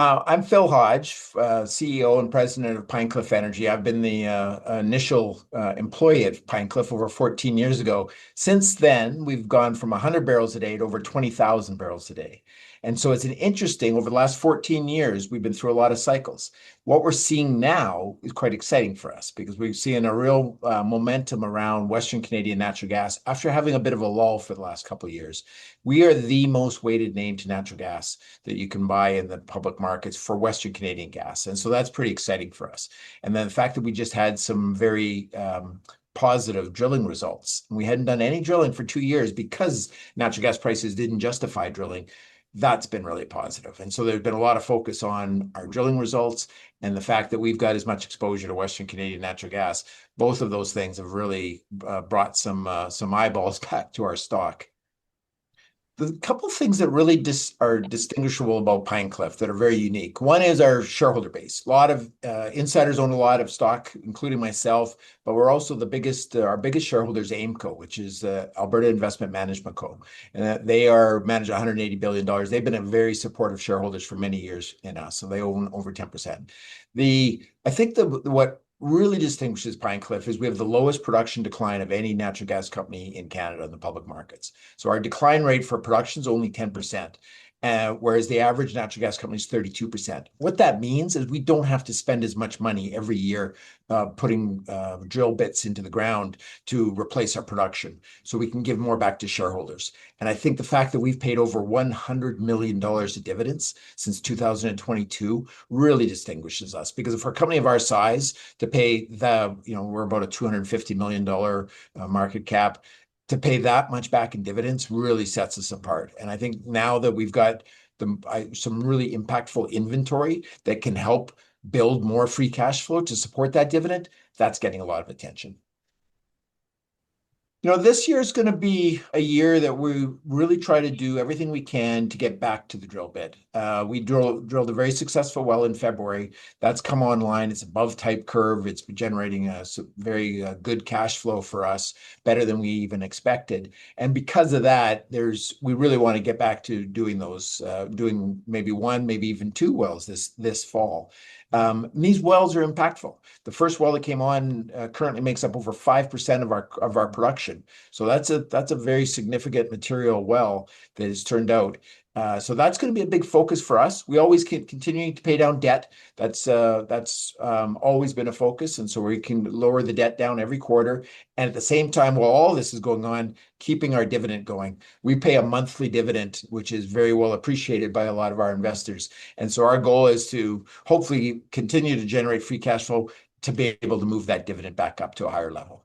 I'm Phil Hodge, CEO and president of PineCliff Energy. I've been the initial employee at PineCliff over 14 years ago. Since then, we've gone from 100 barrels a day to over 20,000 barrels a day. And so it's an interesting, over the last 14 years, we've been through a lot of cycles. What we're seeing now is quite exciting for us because we're seeing a real momentum around Western Canadian natural gas after having a bit of a lull for the last couple of years. We are the most weighted name to natural gas that you can buy in the public markets for Western Canadian gas. And so that's pretty exciting for us. And then the fact that we just had some very positive drilling results. We hadn't done any drilling for 2 years because natural gas prices didn't justify drilling. That's been really positive. And so there's been a lot of focus on our drilling results and the fact that we've got as much exposure to Western Canadian natural gas. Both of those things have really brought some eyeballs back to our stock. The couple of things that really are distinguishable about PineCliff that are very unique. One is our shareholder base. A lot of insiders own a lot of stock, including myself, but we're also the biggest, our biggest shareholder is AIMCO, which is Alberta Investment Management Co. And they are managed $180 billion. They've been a very supportive shareholders for many years in us, so they own over 10%. I think what really distinguishes PineCliff is we have the lowest production decline of any natural gas company in Canada in the public markets. So our decline rate for production is only 10%, whereas the average natural gas company is 32%. What that means is we don't have to spend as much money every year putting drill bits into the ground to replace our production. So we can give more back to shareholders. And I think the fact that we've paid over $100 million of dividends since 2022 really distinguishes us, because for a company of our size to pay we're about a $250 million market cap, to pay that much back in dividends really sets us apart. And I think now that we've got some really impactful inventory that can help build more free cash flow to support that dividend, that's getting a lot of attention. This year is going to be a year that we really try to do everything we can to get back to the drill bit. We drilled a very successful well in February. That's come online. It's above type curve. It's been generating a very good cash flow for us, better than we even expected. And because of that, we really want to get back to doing doing maybe one, maybe even two wells this fall. These wells are impactful. The first well that came on currently makes up over 5% of our production. So that's a very significant material well that has turned out. So that's going to be a big focus for us. We always continue to pay down debt. That's always been a focus, and so we can lower the debt down every quarter. And at the same time, while all this is going on, keeping our dividend going. We pay a monthly dividend, which is very well appreciated by a lot of our investors. And so our goal is to hopefully continue to generate free cash flow to be able to move that dividend back up to a higher level.